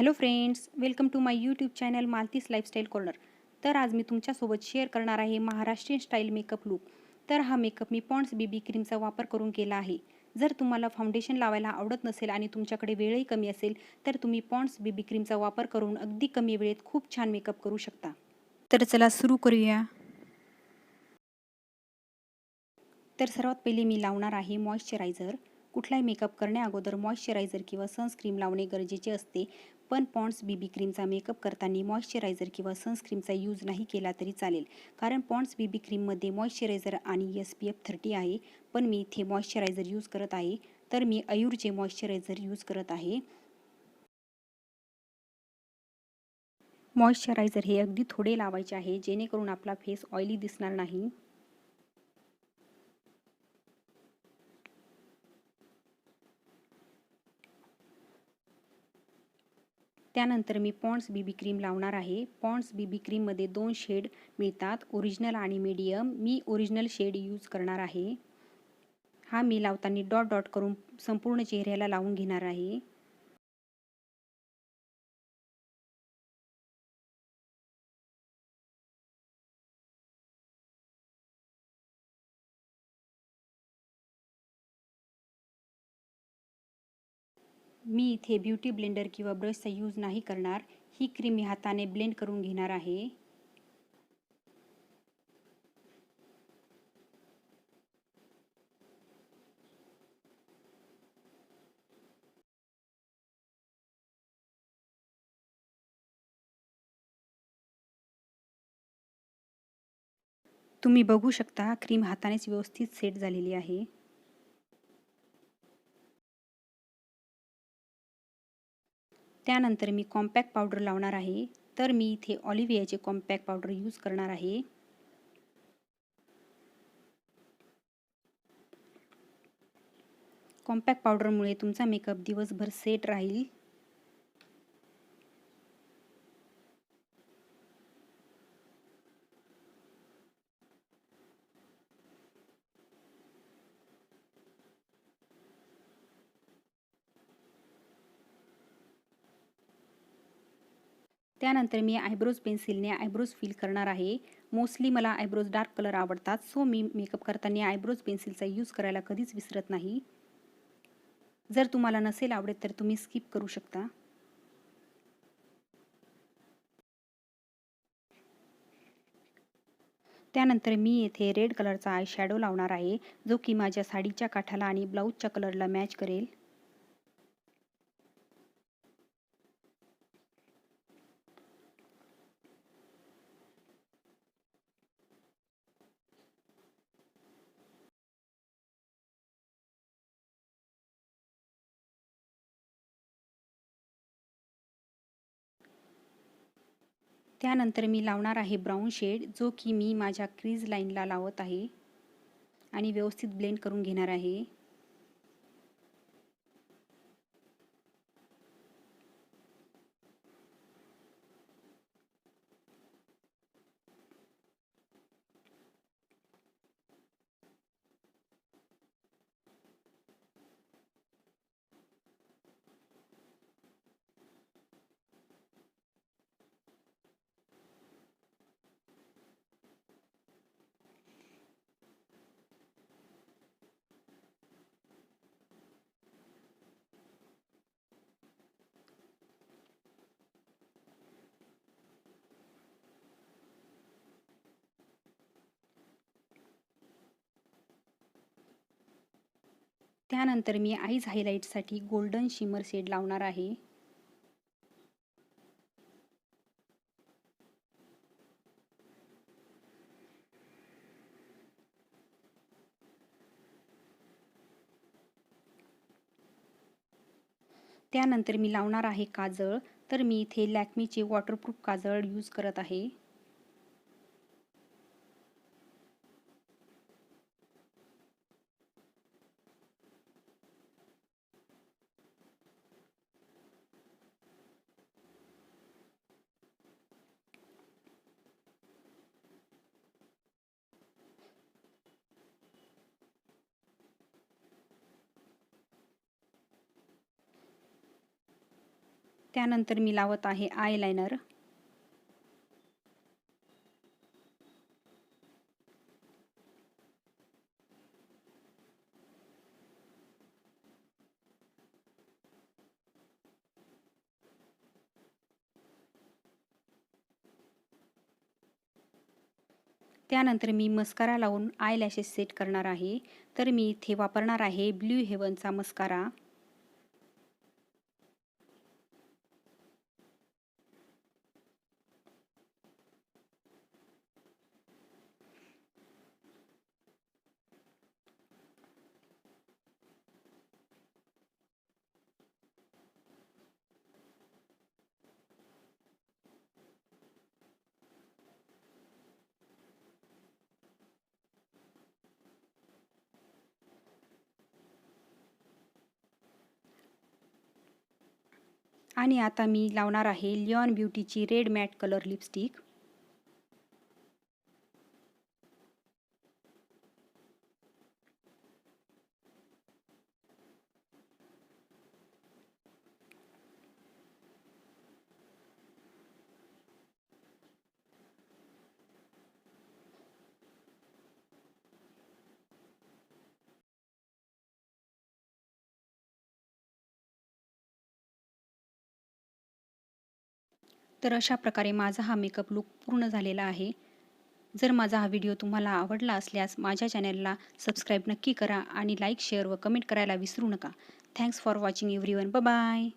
Hello friends, welcome to my YouTube channel Malti's lifestyle corner. तर आज मी तुमच्यासोबत शेअर करणार आहे महाराष्ट्रीयन स्टाईल मेकअप लुक. तर हा मेकअप मी पॉन्ड्स बेबी क्रीमचा वापर करून केला आहे. जर तुम्हाला फाउंडेशन लावायला आवडत नसेल आणि तुमच्याकडे वेळही कमी असेल तर तुम्ही पॉन्ड्स बेबी क्रीमचा वापर करून अगदी कमी वेळेत खूप छान मेकअप करू शकता. तर चला सुरू करूया. तर सर्वात पहिले मी लावणार आहे मॉइश्चरायझर. कुठलाही मेकअप करण्याअगोदर मॉइश्चरायझर किंवा सनस्क्रीम लावणे गरजेचे असते, पण पॉन्ड्स बीबी क्रीमचा मेकअप करताना मॉइश्चरायझर किंवा सनस्क्रीमचा यूज नाही केला तरी चालेल, कारण पॉन्ड्स बीबी क्रीममध्ये मॉइश्चरायझर आणि SPF 30 आहे. पण मी इथे मॉइश्चरायझर यूज करत आहे, तर मी अयूरचे मॉइश्चरायझर यूज करत आहे. मॉइश्चरायझर हे अगदी थोडे लावायचे आहे, जेणेकरून आपला फेस ऑइली दिसणार नाही. त्यानंतर मी पॉन्ड्स बीबी क्रीम लावणार आहे. पॉन्ड्स बीबी क्रीममध्ये 2 शेड मिळतात, ओरिजिनल आणि मीडियम. मी ओरिजिनल शेड यूज करणार आहे. हा मी लावताना डॉट डॉट करून संपूर्ण चेहऱ्याला लावून घेणार आहे. मी इथे ब्युटी ब्लेंडर किंवा ब्रशचा यूज नाही करणार. ही क्रीम मी हाताने ब्लेंड करून घेणार आहे. तुम्ही बघू शकता क्रीम हातानेच व्यवस्थित सेट झालेली आहे. त्यानंतर मी कॉम्पॅक्ट पावडर लावणार आहे. तर मी इथे ऑलिव्हियाचे कॉम्पॅक्ट पावडर यूज करणार आहे. कॉम्पॅक्ट पावडरमुळे तुमचा मेकअप दिवसभर सेट राहील. त्यानंतर मी आयब्रोज पेन्सिलने आयब्रोज फिल करणार आहे. मोस्टली मला आयब्रोज डार्क कलर आवडतात, सो मी मेकअप करताना आयब्रोज पेन्सिलचा यूज करायला कधीच विसरत नाही. जर तुम्हाला नसेल आवडत तर तुम्ही स्किप करू शकता. त्यानंतर मी येथे रेड कलरचा आय शॅडो लावणार आहे, जो की माझ्या साडीच्या काठाला आणि ब्लाऊजच्या कलरला मॅच करेल. त्यानंतर मी लावणार आहे ब्राऊन शेड, जो की मी माझ्या क्रीज लाईनला लावत आहे आणि व्यवस्थित ब्लेंड करून घेणार आहे. त्यानंतर मी आईज हायलाईटसाठी गोल्डन शिमर शेड लावणार आहे. त्यानंतर मी लावणार आहे काजळ. तर मी इथे लॅक्मीचे वॉटरप्रूफ काजळ यूज करत आहे. त्यानंतर मी लावत आहे आयलाइनर. त्यानंतर मी मस्कारा लावून आय लॅशेस सेट करणार आहे. तर मी इथे वापरणार आहे ब्लू हेवनचा मस्कारा. आणि आता मी लावणार आहे लिऑन ब्युटीची रेड मॅट कलर लिपस्टिक. तर अशा प्रकारे माझा हा मेकअप लूक पूर्ण झालेला आहे. जर माझा हा व्हिडिओ तुम्हाला आवडला असल्यास माझ्या चॅनलला सबस्क्राईब नक्की करा आणि लाईक, शेअर व कमेंट करायला विसरू नका. Thanks for watching everyone. Bye.